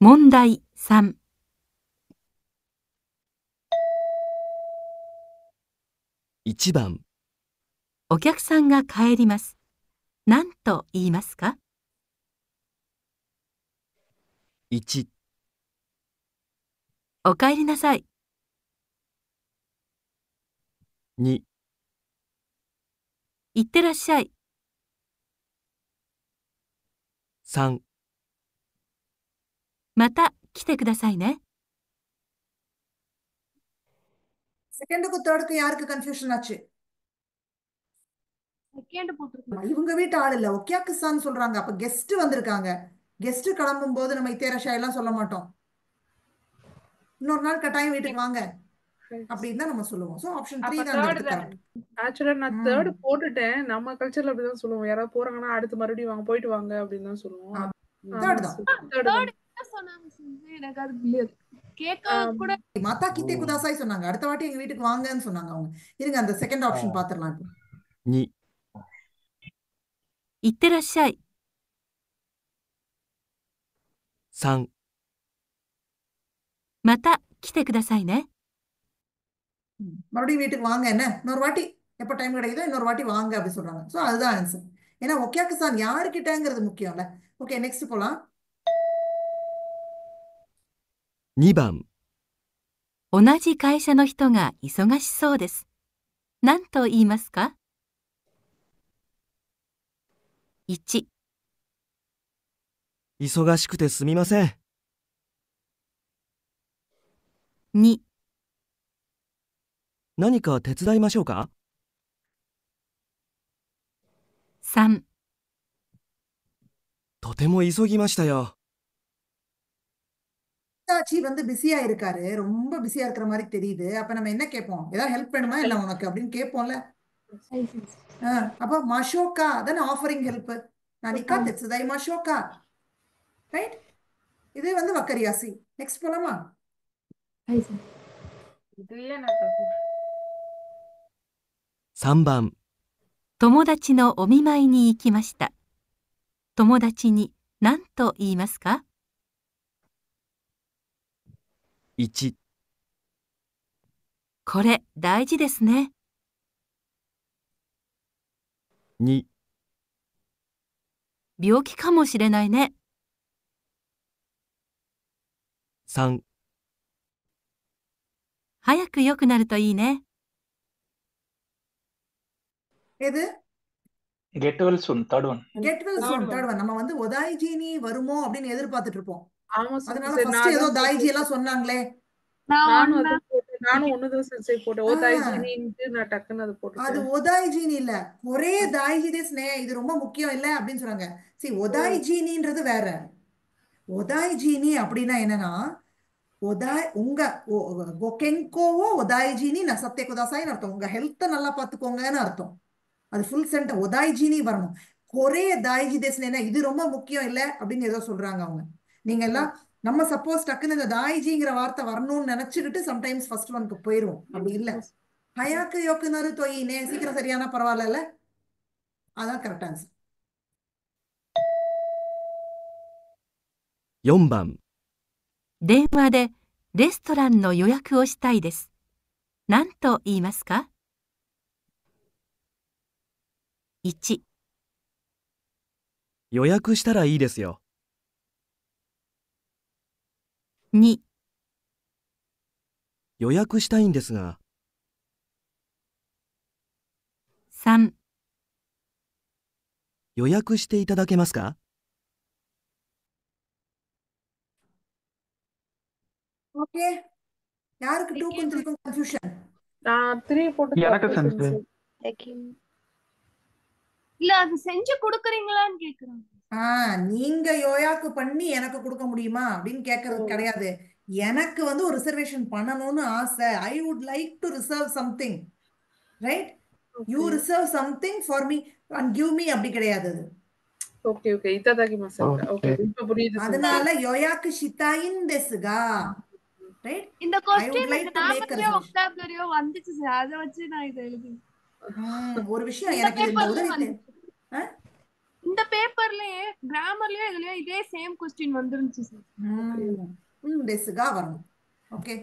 問題3、1番、お客さんが帰ります。何と言いますか？ 1、お帰りなさい。2、いってらっしゃい。3、また来てくださいね。செகண்டுக்கு தேர்டுக்கு யாருக்கு கன்ஃபியூஷன் ஆச்சு? செகண்ட் போட்டிருக்கேன். இவங்க வீட்டு ஆள் இல்ல, ஒக்கியாக்குசான்னு சொல்றாங்க. அப்ப கெஸ்ட் வந்திருக்காங்க. கெஸ்ட் கிளம்பும் போது நம்ம இத்தேரஷா எல்லாம் சொல்ல மாட்டோம். இன்னொரு நாள் கட்டாயம் வீட்டுக்கு வாங்க அப்படின்னு தான் நம்ம சொல்லுவோம். சோ ஆப்ஷன் 3 அப்ப தான் அந்த தேர்ட் இடத்துக்கு தானே? கரெக்ட். ஆக்சுவலா நான் தேர்ட் போட்டுட்டேன். நம்ம கல்ச்சர்ல அப்படிதான் சொல்லுவோம். யாராவது போறாங்கன்னா அடுத்து மறுபடியும் வாங்க போயிட்டு வாங்க அப்படின்னு தான் சொல்லுவோம். தேர்ட் தான். தேர்ட் தேர்ட் என்ன சொன்னாங்க சிந்து? எனக்கு அது கிளியர் கேட்க கூட மாதா கித்தே குதாசாய் சொன்னாங்க. அடுத்த வாட்டி எங்க வீட்டுக்கு வாங்கன்னு சொன்னாங்க அவங்க. இருங்க அந்த செகண்ட் ஆப்ஷன் பாத்துறலாம் இப்போ. 2、いってらっしゃい。3、また来てくださいね。மறுபடியும் வீட்டுக்கு வாங்க, என்ன இன்னொரு வாட்டி எப்ப டைம் கிடைக்குதோ இன்னொரு வாட்டி வாங்க அப்படி சொல்றாங்க. சோ அதுதான் ஆன்சர். ஏன்னா ஒக்கியாக்குசான் யாருக்கிட்டங்கிறது முக்கியம்ல. ஓகே நெக்ஸ்ட் போலாம். 2番、同じ会社の人が忙しそうです。何と言いますか？ 1、忙しくてすみません。2、何か手伝いましょうか？ 3、とても急ぎましたよ。ஆச்சி வந்து பிஸியா இருக்காரு, ரொம்ப பிஸியா இருக்கிற மாதிரி தெரியுது. அப்ப நம்ம என்ன கேட்போம்? ஏதாவது ஹெல்ப் வேணுமா என்ன உனக்கு அப்படின்னு கேட்போம்ல. அப்ப மஷோக்கா தானே ஆஃபரிங் ஹெல்ப். நானிக்கா தெச்சுதை மஷோக்கா, ரைட்? இது வந்து வக்கரியாசி. நெக்ஸ்ட் போலாமா? இதுலயே நான் தப்பு. 3番、友達のお見舞いに行きました。友達に何と言いますか？ 1、これ大事ですね。 2、病気かもしれないね。 3、早く良くなるといいね。 எது? Get well soon, third one. Get well Third சூன், one. Third one. நம்ம வந்து ஒதாய்ஜினி வருமோ அப்படின்னு எதிர்பார்த்துட்டு இருப்போம். ஆமா சார். அதனால சரி, ஃபர்ஸ்ட் ஏதோ தாய்ஜி எல்லாம் சொன்னாங்களே. நானும் அது போட்டேன். நானும் ஒண்ணுதான் சரி போட்டேன். ஓ தாய்ஜினின்ட்டு நான் டக்குன்னு அது அது போட்டுட்டேன். ஒதாய்ஜினி இல்ல, ஒரே தாய்ஜி தேஸ்னே, இது ரொம்ப முக்கியம் இல்ல அப்படின்னு சொன்னாங்க. சரி, ஒதாய்ஜினின்றது வேற. ஒதாய்ஜினி அப்படின்னா என்னன்னா, உங்க கெங்கோவோ ஒதாய்ஜினி நான் சத்திய குதாசாயின்னு அர்த்தம். உங்க ஹெல்த்தை நல்லா பார்த்துக்கோங்கன்னு அர்த்தம். அது ஃபுல் சென்டர் ஒதாய்ஜினி வரணும். ஒரே தாய்ஜி தேஸ்னேனா இது ரொம்ப முக்கியம் இல்ல அப்படின்னு ஏதோ சொல்றாங்க அவங்க. நீங்க எல்லாம் நம்ம சப்போஸ் டக்குன்னு இந்த தாய்ஜிங்கிற வார்த்தை வரணும்னு நினைச்சுக்கிட்டு சம்டைம்ஸ் ஃபர்ஸ்ட் ஒன்க்கு போயிருவோம். அப்படி இல்ல. ஹயாக்கு யோக்குனரு தொயினே சீக்கிரம் சரியான பரவாயில்ல. அதான் கரெக்ட் ஆன்சர். 4番、電話でレストランの予約をしたいです。何と言いますか？ 1、予約したらいいですよ。 2、予約したいんですが、 3、予約していただけますか？ ஓகே, யாருக்கு 2க்கும் 3க்கும் கன்ஃபியூஷன்? நான் 3 போட்டு எனக்கு தப்பு sense. செஞ்சேன். இல்ல அது செஞ்சு கொடுக்குறீங்களான்னு கேக்குறாங்க. நீங்க யோயாக்கு பண்ணி எனக்கு கொடுக்க முடியுமா அப்படின்னு கேட்கறது கிடையாது. எனக்கு வந்து ஒரு ரிசர்வேஷன் பண்ணணும்னு ஆசை. I would like to reserve something, right? You reserve something for me and give me அப்படி கிடையாது அது. ஓகே ஓகே இதாதாகிமாசு. ஓகே இப்ப புரியுது சார். அதனால யோயாக்கு ஷிதாயின் டெசுகா, ரைட்? இந்த I would क्वेश्चन like எனக்கு to make a நாமக்கே reservation. ஒக்டாபுலரியோ வந்துச்சு சார். அத வச்சு நான் இத எழுதி. ஒரு விஷயம் இந்த எனக்கு இந்த பேப்பர்ல உதவி வந்துச்சு. இந்த பேப்பர்லயே கிராமர்லயே இதுலயே இதே சேம் கொஸ்டின் வந்துருந்துச்சு சார். டெஸ்ஸுகா வரணும். ஓகே,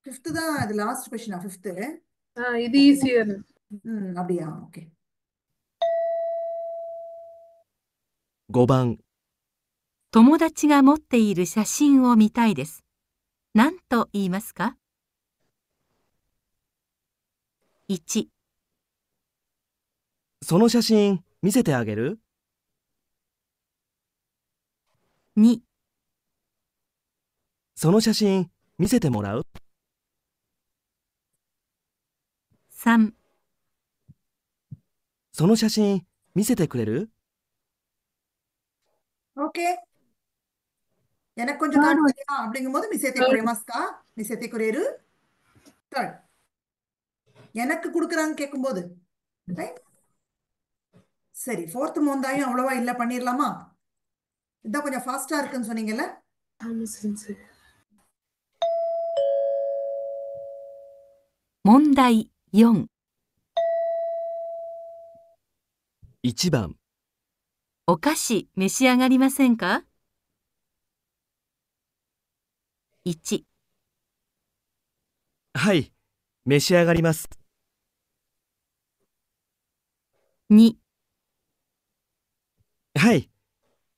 5th தான் அது லாஸ்ட் கொஸ்டினா? 5th? இது ஈஸியர். அப்படியா? ஓகே. 5番、友達が持っている写真を見たいです。何と言いますか？ 1、その写真見せてあげる？ 2、その写真見せてもらう？ 3、その写真見せてくれる？ ஓகே, எனக்கு கொஞ்சம் காட்டுறியா அப்படிங்கும்போது மிசேத்தே குரேமாஸ்கா, மிசேத்தே குரேரு. தேர்ட், எனக்கு கொடுக்குறாங்க கேட்கும்போது. ரைட், சரி. 4th மோந்தாயும் அவ்வளவா இல்ல, பண்ணிடலாமா? இதான் கொஞ்சம் ஃபாஸ்டா இருக்குன்னு சொன்னீங்கல்ல. ஆமா சென்சை. 問題4、1番、お菓子召し上がりませんか？ 1、はい、召し上がります。 2、はい、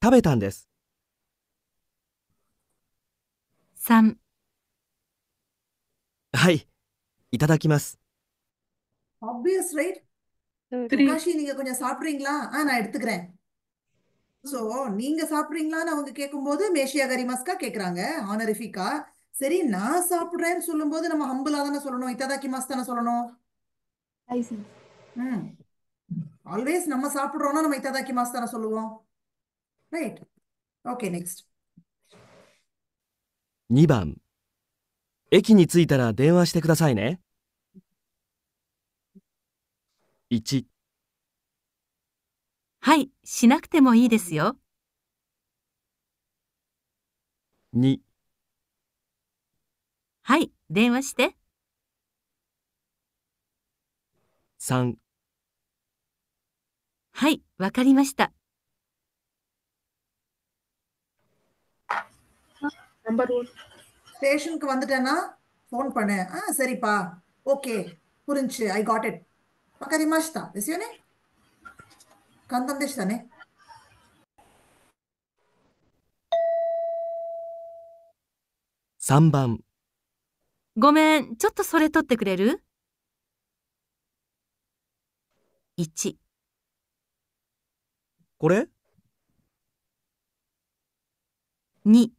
食べたんです。 3、はい、いただきます。 ஆப்வியஸ் ரைட். 3. காஷி, நீங்க கொஞ்சம் சாப்பிடுறீங்களா? நான் எடுத்துக்கிறேன். சோ நீங்க சாப்பிடுறீங்களான்னு அவங்க கேட்கும்போது மேஷியா கரிமாஸ்கா கேக்குறாங்க, ஆனரிஃபிகா. சரி, நான் சாப்பிடுறேன்னு சொல்லும்போது நம்ம ஹம்பிளா தானே சொல்லணும், இத்ததாக்கிமாஸ் தானே சொல்லணும். ஆல்வேஸ் நம்ம சாப்பிடுறோம்னா நம்ம இத்ததாக்கிமாஸ் தானே சொல்லுவோம். Right, okay. நெக்ஸ்ட் 2番、駅に着いたら電話してくださいね。 1、はい、しなくてもいいですよ。 2、はい、電話して。 3、はい、わかりました。 நம்பர் 1. ஸ்டேஷனுக்கு வந்துட்டேன்னா ஃபோன் பண்ணு. சரிப்பா, ஓகே, புரிஞ்சு, ஐ காட் இட். வக்காரிமாஷ்தாですよね。簡単でしたね。3番、ごめん、ちょっとそれ取ってくれる？ 1、これ？ 2、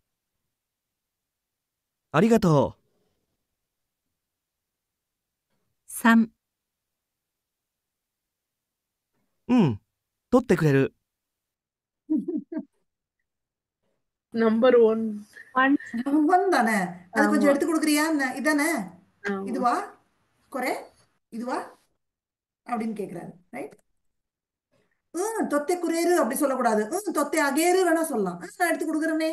ありがと3、う。うん、取ってくれる。 நம்பர் 1. தானே, அது கொஞ்சம் எடுத்து கொடுக்குறியா? இதானே, ஆமா. இதுவா கொரே, இதுவா அப்படின்னு கேக்குறாரு. ரைட், தொத்தை குரேரு அப்படி சொல்லக்கூடாது. தொத்தை அகேரு வேணா சொல்லலாம். நான் எடுத்து கொடுக்குறேனே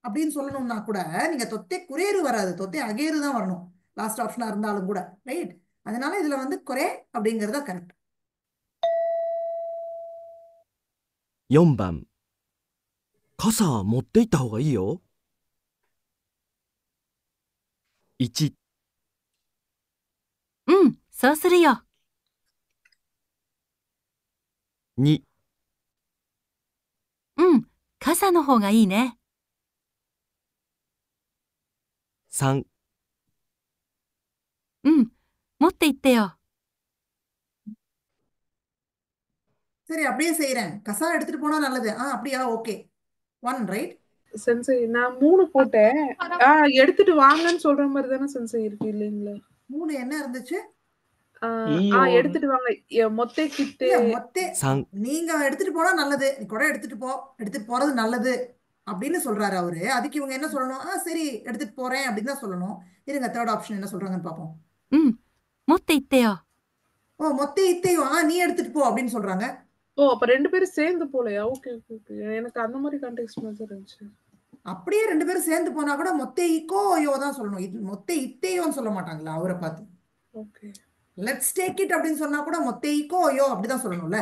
அப்படின்னு சொல்லணும்னா கூட நீங்க தொத்தை குரேரு வராது, தொத்தை அகேரு தான் வரணும், லாஸ்ட் ஆப்ஷனா இருந்தாலும் கூட. ரைட், அதனால இதுல வந்து கொரே அப்படிங்கறத கரெக்ட். 4番、傘持って行った方がいいよ。 1、うん、そうするよ。 2、うん、傘の方がいいね。 3、うん、持って行ってよ。 சரி, அப்படியே செய்யறேன். கசா எடுத்துட்டு போனா நல்லது. அப்படியா? ஓகே. 1 ரைட். சென்சை நான் 3 போட்டேன். எடுத்துட்டு வாங்கன்னு சொல்ற மாதிரி தானே சென்சை இருக்கு இல்லைங்களா? 3 என்ன இருந்துச்சு? எடுத்துட்டு வாங்க. மொத்த கிட்டு மொத்த நீங்க எடுத்துட்டு போனா நல்லது, நீ கூட எடுத்துட்டு போ, எடுத்துட்டு போறது நல்லது அப்படின்னு சொல்றாரு அவரு. அதுக்கு இவங்க என்ன சொல்லணும்? சரி, எடுத்துட்டு போறேன் அப்படின்னு தான் சொல்லணும். இருங்க, தேர்ட் ஆப்ஷன் என்ன சொல்றாங்கன்னு பாப்போம். うん、持って行ってよ。 மொத்த இத்தையும் நீ எடுத்துட்டு போ அப்படின்னு சொல்றாங்க. அப்ப 2 பேரும் சேர்ந்து போலையா? Okay okay okay. எனக்கு அந்த மாதிரி கான்டெக்ஸ்ட் மாதிரி இருந்துச்சு. அப்படியே 2 பேரும் சேர்ந்து போனா கூட மொத்த இக்கோயோ தான் சொல்லணும். இது மொத்த இத்தையோன்னு சொல்ல மாட்டாங்களா அவரை பார்த்து? ஓகே. லெட்ஸ் டேக் இட் அப்படின்னு சொன்னா கூட மொத்தேய்க்கோ யோ அப்படிதான் சொல்லணும்ல.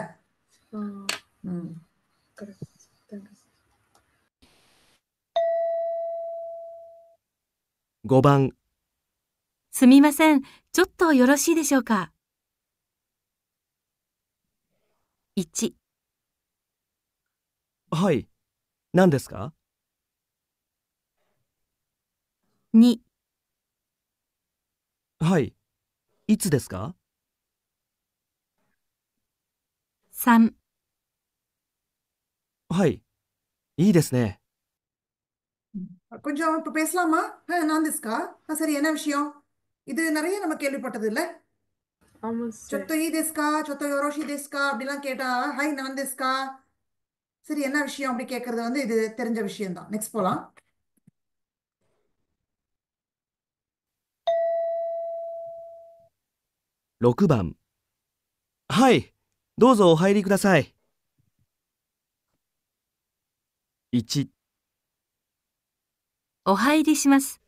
ம். கரெக்ட். தேங்க்யூ. 5番、すみません。ちょっとよろしいでしょうか。1、はい。何ですか？ 2、はい。いつですか？ 3、はい。いいですね。 கொஞ்சம் இப்ப பேசலாமா? நான் திஸ்கா சரி, என்ன விஷயம்? இது நிறைய நம்ம கேள்விப்பட்டது இல்ல? ஆமா சார். சொத்தோ ஈ திஸ்கா, சொத்தோ யோரோஷி திஸ்கா அப்படிலாம் கேட்டா ஹை நான் திஸ்கா. சரி, என்ன விஷயம் அப்படி கேட்கறது வந்து இது தெரிஞ்ச விஷயம் தான். நெக்ஸ்ட் போலாம். 6番。はい。どうぞお入りください。1、お入りします。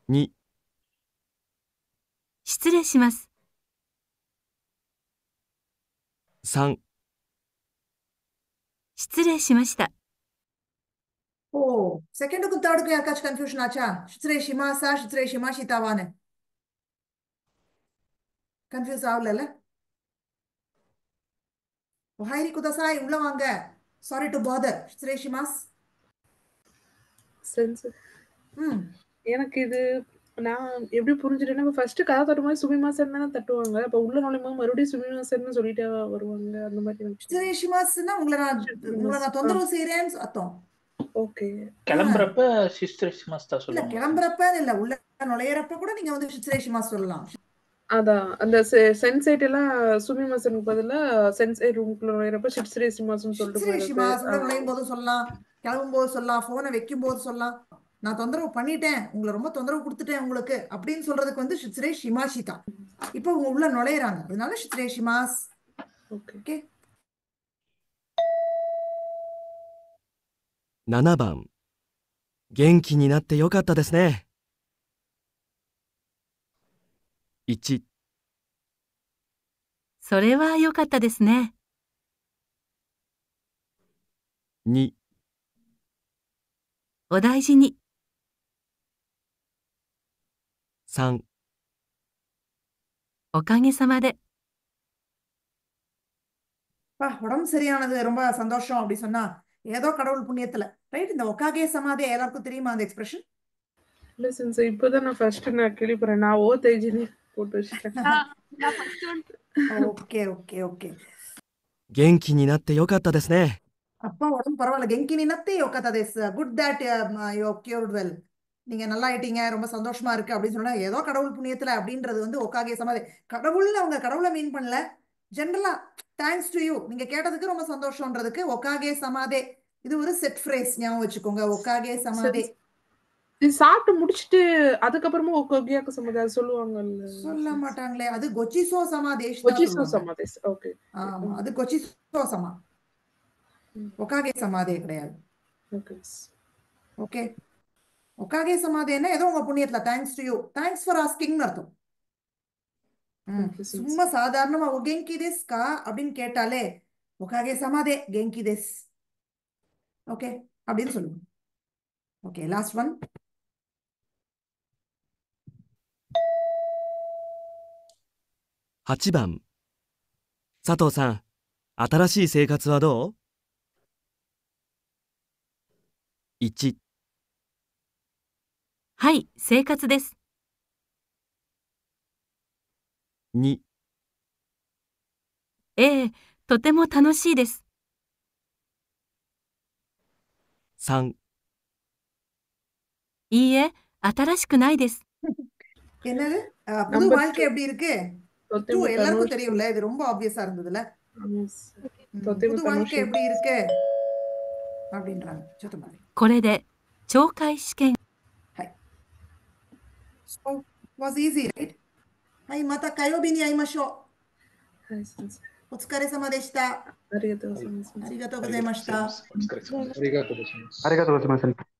2、失礼します。3、失礼しました。 ஓ, செகண்டுக்கும் தேர்டுக்கும் யாருக்காச்சும் கன்ஃபியூஷன் ஆச்சா? ஷித்ரே ஷிமாசா, ஷித்ரே ஷிமாஷிதாவான்னு கன்ஃபியூஸ் ஆகல? ஒஹைரி குதசாய், உள்ள வாங்க. Sorry to father. ஷித்ரே ஷிமாஸ். சென்ஸ். ம். எனக்கு இது நான் எப்படி புரிஞ்சுட்டேன்னா ஃபர்ஸ்ட் கதை தட்டும் போது சுமிமாசன் தானே தட்டுவாங்க. அப்ப உள்ள நுழையும் மறுபடியும் சுமிமாசன் சொல்லிட்டே வருவாங்க. அந்த மாதிரி எனக்கு ஷித்ரே ஷிமாஸ்னா உங்களை நான் தொந்தரவு செய்யறேன்னு அர்த்தம். ஓகே. கிளம்புறப்ப சிஸ்டர் சிமாஸ் தான் இல்ல, சொல்லுவாங்க. கிளம்புறப்ப இல்ல, உள்ள நுழையறப்ப கூட நீங்க வந்து ஷித்ரே ஷிமாஸ் சொல்லலாம். அதான் அந்த சென்சைட் எல்லாம் சுமிமாசனுக்கு பதிலா சென்சைட் ரூம்குள்ள நுழையிறப்ப ஷிட்ஸ்ரே சிமாசன் சொல்லிட்டு ஷித்ரே போயிருக்கு. ஷிமாஸ் உள்ள நுழையும் போது சொல்லலாம், கிளம்பும் போது சொல்லலாம், போனை வைக்கும் போது சொல்லலாம். நான் தொந்தரவு பண்ணிட்டேன், உங்களை ரொம்ப தொந்தரவு கொடுத்துட்டேன் உங்களுக்கு அப்படின்னு சொல்றதுக்கு வந்து ஷித்ரே ஷிமாஷிதா. இப்போ உங்க உள்ள நுழையிறாங்க, அதனால ஷித்ரே ஷிமாஸ். ஓகே. ஓகே. 7番。元気になってよかったですね。1、それは良かったですね。 2、お大事に。 3、おかげさまで。 உடம்பு சரியானது ரொம்ப சந்தோஷம் அப்படி சொன்னா ஏதோ கடவுள் புண்ணியத்துல, ரைட்? இந்த ஒக்காகே சமாதே எல்லாருக்கும் தெரியுமா அந்த எக்ஸ்பிரஷன்? இல்ல சென்ஸ் இப்பதான் நான் ஃபர்ஸ்ட் கேள்விப்படுறேன். நான் ஓ தேஜினி போட்டு வச்சிட்டேன். நான் first one. Okay okay okay. 元気になってよかったですね。 அப்பா உடம்பு பரவாயில்ல. கெங்கினி நத்தே ஒக்கதா தேஸ். Good that you cured well. நீங்க நல்லா ஆயிட்டீங்க, ரொம்ப சந்தோஷமா இருக்கு அப்படின்னு சொன்னா ஏதோ கடவுள் புண்ணியத்துல அப்படின்றது வந்து ஒக்காகே சமாதே. கடவுள்னு அவங்க கடவுளை மீன் பண்ணல, ஜென்ரலா தேங்க்ஸ் டு யூ, நீங்க கேட்டதுக்கு ரொம்ப சந்தோஷம்ன்றதுக்கு ஒக்காகே சமாதே. இது ஒரு செட் ஃப்ரேஸ், ஞாபகம் வச்சுக்கோங்க. ஒக்காகே சமாதே. இது சாப்பிட்டு முடிச்சிட்டு அதுக்கப்புறமா ஒகோகியாக்கு சமாதே சொல்லுவாங்கல்ல. சொல்ல மாட்டாங்களே, அது கொச்சிசோ சமாதேஷ் தான் கொச்சிசோ சொல்லுவாங்க. சமாதேஸ். ஓகே. ஆமா, அது கொச்சிசோ சமா, ஒக்காகே சமாதே கிடையாது. ஓகே. ஓகே. ஒக்காகே சமாதேன்னா ஏதோ உங்க புண்ணியத்துல thanks to you, thanks for ஆஸ்கிங்னு அர்த்தம். சும்மா சாதாரணமா ஓ கெங்கி தேஸ்கா அப்படின்னு கேட்டாலே ஒக்காகே சமாதே கெங்கி தேஸ், ஓகே அப்படின்னு சொல்லுங்க. Okay, last one. 8番。佐藤さん、新しい生活はどう？ 1、はい、生活です。 2、ええ、とても楽しいです。 3、いいえ、新しくないです。 என்னது? புது வாழ்க்கை எப்படி இருக்கு? எல்லாருக்கும் தெரியும்ல, இது ரொம்ப ஆப்வியஸா இருந்ததுல. புது வாழ்க்கை எப்படி இருக்கு அப்படின்றாங்க. சத்தமாரி. これで懲戒試験。 はい。So was easy, right? はい、また火曜日に会いましょう。はい、先生。お疲れ様でした。ありがとうございます。ありがとうございました。お疲れ様です。ありがとうございます。